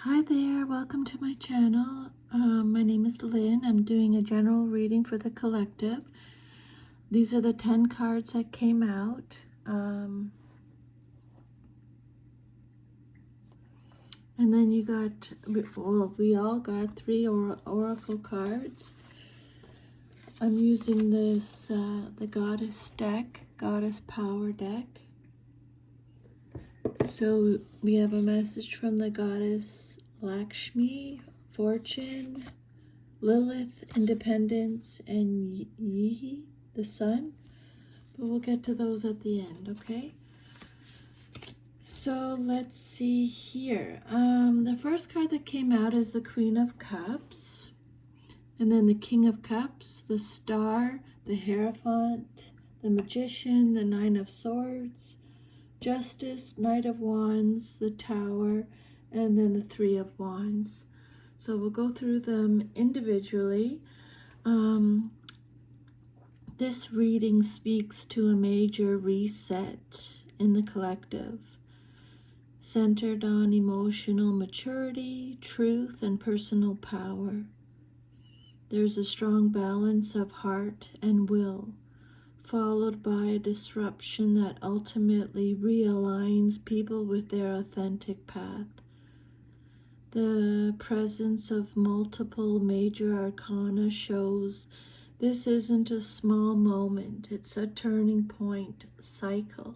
Hi there, welcome to my channel. My name is Lynn. I'm doing a general reading for the collective. These are the 10 cards that came out. And then you got, we all got 3 oracle cards. I'm using this, the Goddess deck, Goddess Power deck. So we have a message from the Goddess Lakshmi, Fortune, Lilith, Independence, and Yihi, the Sun. But we'll get to those at the end, okay? So let's see here. The first card that came out is the Queen of Cups. And then the King of Cups, the Star, the Hierophant, the Magician, the Nine of Swords, Justice, Knight of Wands, the Tower, and then the Three of Wands. So we'll go through them individually. This reading speaks to a major reset in the collective, centered on emotional maturity, truth, and personal power. There's a strong balance of heart and will, followed by a disruption that ultimately realigns people with their authentic path. The presence of multiple major arcana shows this isn't a small moment, it's a turning point cycle.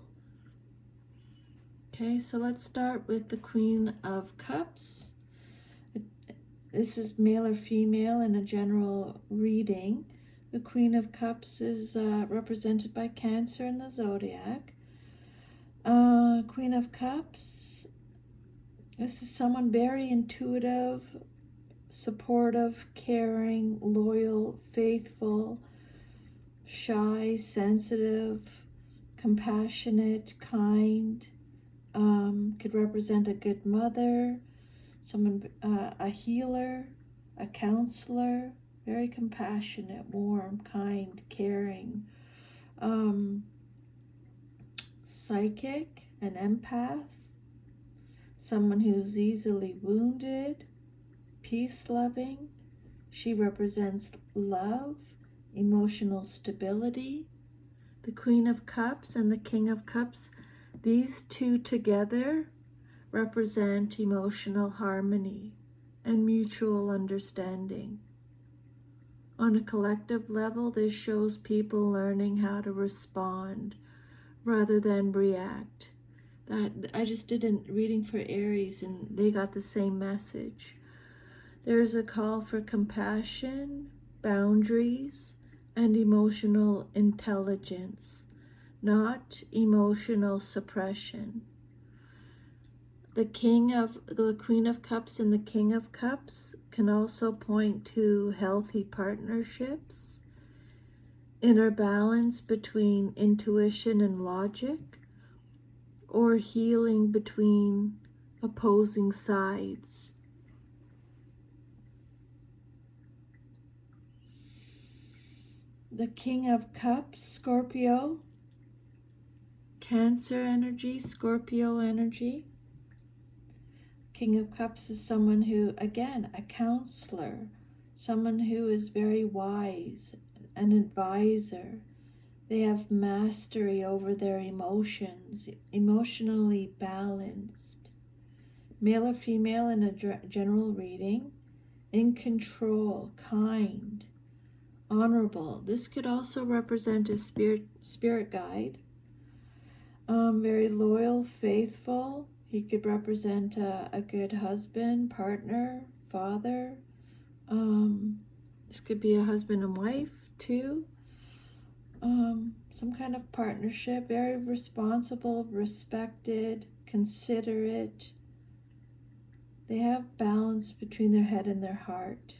Okay, so let's start with the Queen of Cups. This is male or female in a general reading. The Queen of Cups is represented by Cancer in the zodiac. Queen of Cups, this is someone very intuitive, supportive, caring, loyal, faithful, shy, sensitive, compassionate, kind. Could represent a good mother, someone, a healer, a counselor, very compassionate, warm, kind, caring, psychic, an empath, someone who's easily wounded, peace-loving. She represents love, emotional stability. The Queen of Cups and the King of Cups, these two together represent emotional harmony and mutual understanding. On a collective level, this shows people learning how to respond rather than react. I just did a reading for Aries and they got the same message. There's a call for compassion, boundaries, and emotional intelligence, not emotional suppression. The Queen of Cups and the King of Cups can also point to healthy partnerships, inner balance between intuition and logic, or healing between opposing sides. The King of Cups, Scorpio, Cancer energy, Scorpio energy. King of Cups is someone who, again, a counselor, someone who is very wise, an advisor. They have mastery over their emotions, emotionally balanced. Male or female in a general reading, in control, kind, honorable. This could also represent a spirit guide. Very loyal, faithful. He could represent a good husband, partner, father. This could be a husband and wife too. Some kind of partnership. Very responsible, respected, considerate. They have balance between their head and their heart.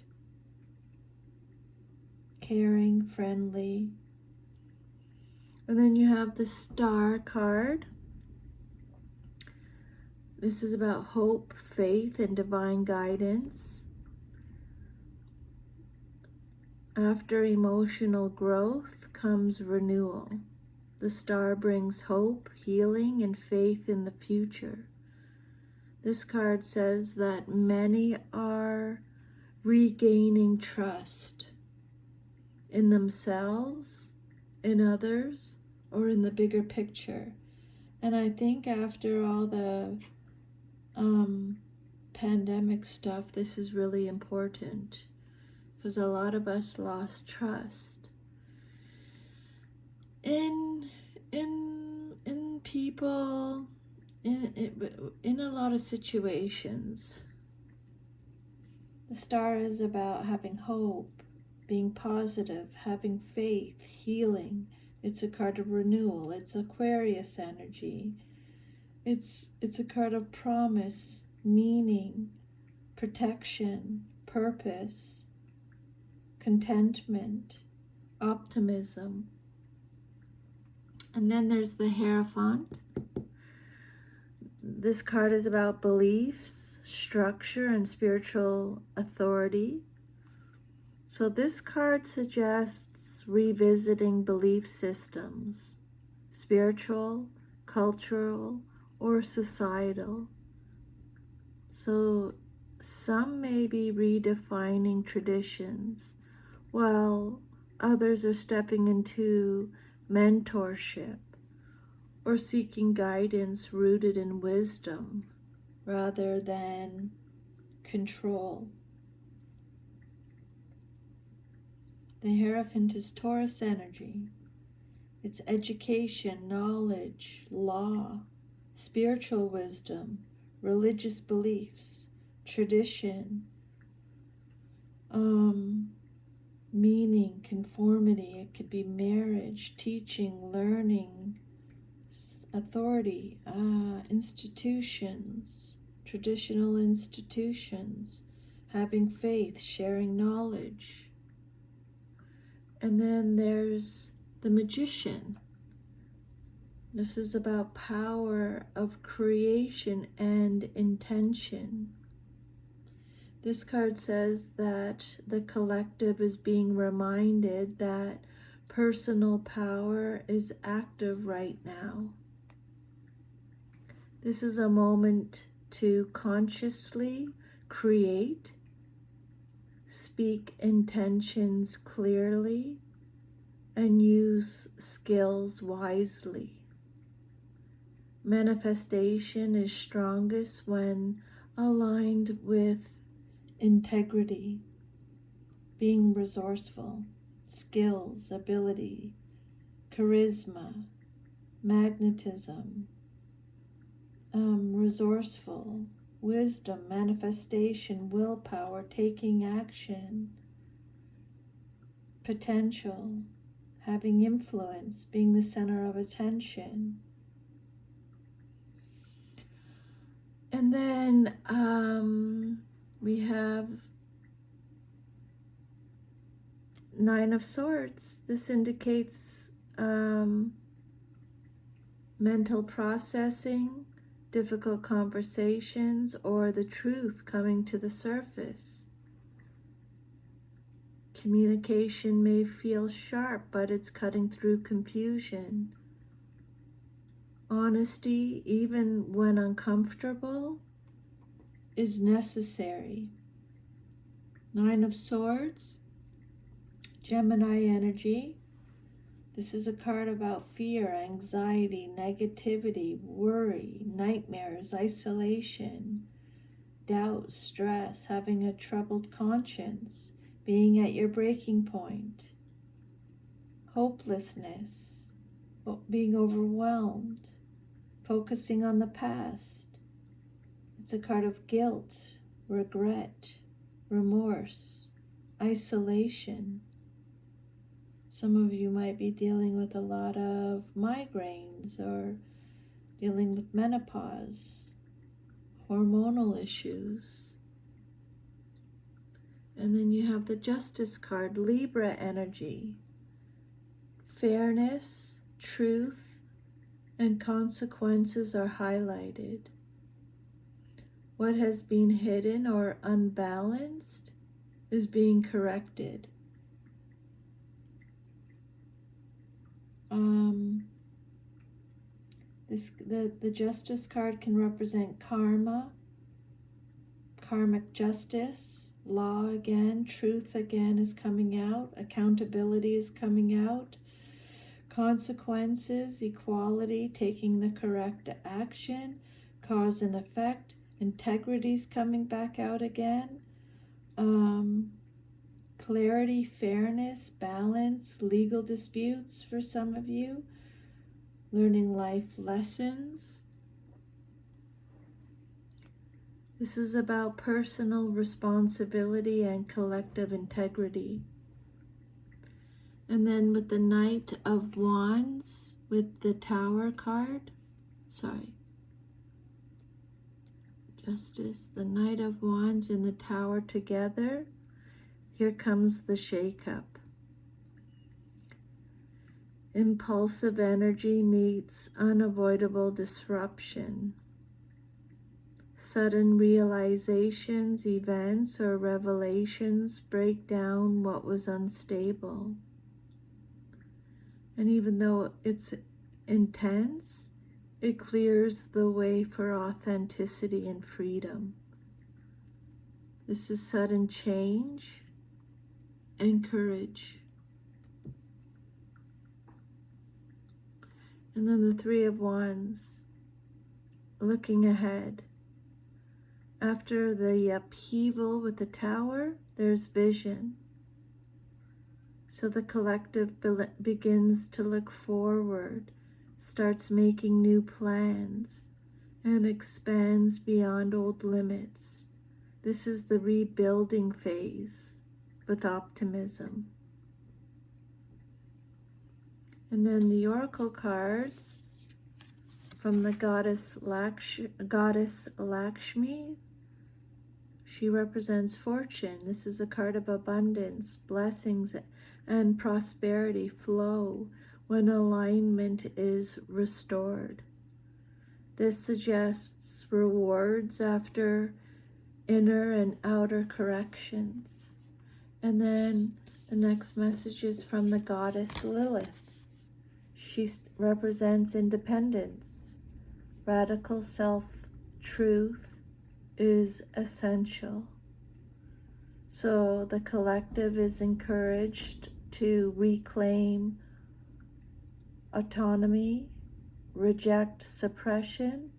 Caring, friendly. And then you have the Star card. This is about hope, faith, and divine guidance. After emotional growth comes renewal. The star brings hope, healing, and faith in the future. This card says that many are regaining trust in themselves, in others, or in the bigger picture. And I think after all the pandemic stuff, this is really important because a lot of us lost trust in people, in a lot of situations. The star is about having hope, being positive, having faith, healing. It's a card of renewal. It's Aquarius energy. It's a card of promise, meaning, protection, purpose, contentment, optimism. And then there's the Hierophant. This card is about beliefs, structure, and spiritual authority. So this card suggests revisiting belief systems, spiritual, cultural, or societal. So some may be redefining traditions, while others are stepping into mentorship or seeking guidance rooted in wisdom rather than control. The Hierophant is Taurus energy. It's education, knowledge, law, spiritual wisdom, religious beliefs, tradition, meaning, conformity. It could be marriage, teaching, learning, authority, institutions, traditional institutions, having faith, sharing knowledge. And then there's the Magician. This is about power of creation and intention. This card says that the collective is being reminded that personal power is active right now. This is a moment to consciously create, speak intentions clearly, and use skills wisely. Manifestation is strongest when aligned with integrity, being resourceful, skills, ability, charisma, magnetism, resourceful, wisdom, manifestation, willpower, taking action, potential, having influence, being the center of attention. And then we have Nine of Swords. This indicates mental processing, difficult conversations, or the truth coming to the surface. Communication may feel sharp, but it's cutting through confusion. Honesty, even when uncomfortable, is necessary. Nine of Swords, Gemini energy. This is a card about fear, anxiety, negativity, worry, nightmares, isolation, doubt, stress, having a troubled conscience, being at your breaking point, hopelessness, being overwhelmed, focusing on the past. It's a card of guilt, regret, remorse, isolation. Some of you might be dealing with a lot of migraines or dealing with menopause, hormonal issues. And then you have the Justice card, Libra energy. Fairness, truth, and consequences are highlighted. What has been hidden or unbalanced is being corrected. The Justice card can represent karma, karmic justice, law again, truth again is coming out, accountability is coming out, consequences, equality, taking the correct action, cause and effect, integrity is coming back out again, clarity, fairness, balance, legal disputes for some of you, learning life lessons. This is about personal responsibility and collective integrity. And then with the Knight of Wands, with the Tower card, Justice, the Knight of Wands and the Tower together, here comes the shake-up. Impulsive energy meets unavoidable disruption. Sudden realizations, events, or revelations break down what was unstable. And even though it's intense, it clears the way for authenticity and freedom. This is sudden change and courage. And then the Three of Wands, looking ahead. After the upheaval with the Tower, there's vision. So the collective begins to look forward, starts making new plans, and expands beyond old limits. This is the rebuilding phase with optimism. And then the Oracle cards from the goddess Lakshmi. She represents fortune. This is a card of abundance, blessings, and prosperity flow when alignment is restored. This suggests rewards after inner and outer corrections. And then the next message is from the goddess Lilith. She represents independence. Radical self-truth is essential. So the collective is encouraged to reclaim autonomy, reject suppression,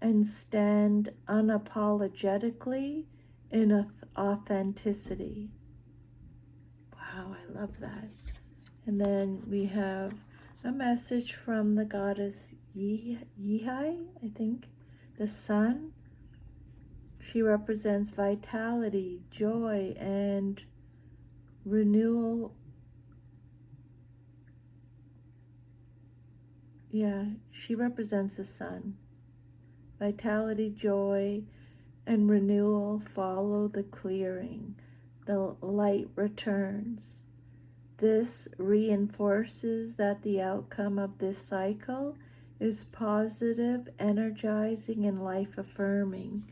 and stand unapologetically in authenticity. Wow, I love that. And then we have a message from the goddess Yihai, I think, the sun. She represents vitality, joy, and renewal. Yeah, she represents the sun. Vitality, joy, and renewal follow the clearing. The light returns. This reinforces that the outcome of this cycle is positive, energizing, and life-affirming.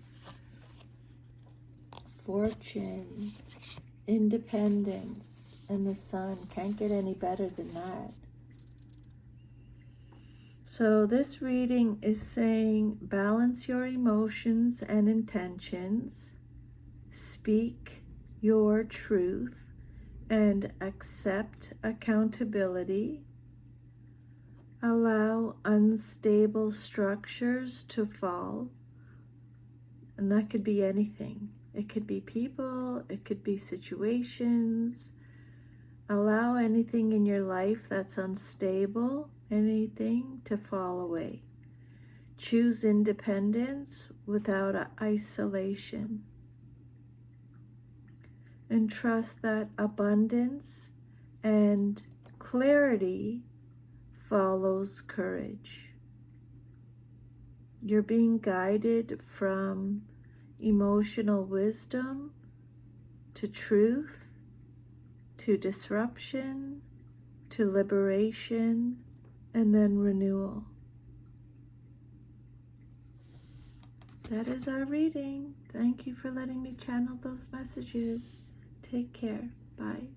Fortune, independence, and the sun. Can't get any better than that. So this reading is saying balance your emotions and intentions, speak your truth, and accept accountability. Allow unstable structures to fall. And that could be anything. It could be people, it could be situations. Allow anything in your life that's unstable, anything to fall away. Choose independence without isolation. And trust that abundance and clarity follows courage. You're being guided from emotional wisdom to truth, to disruption, to liberation, and then renewal. That is our reading. Thank you for letting me channel those messages. Take care. Bye.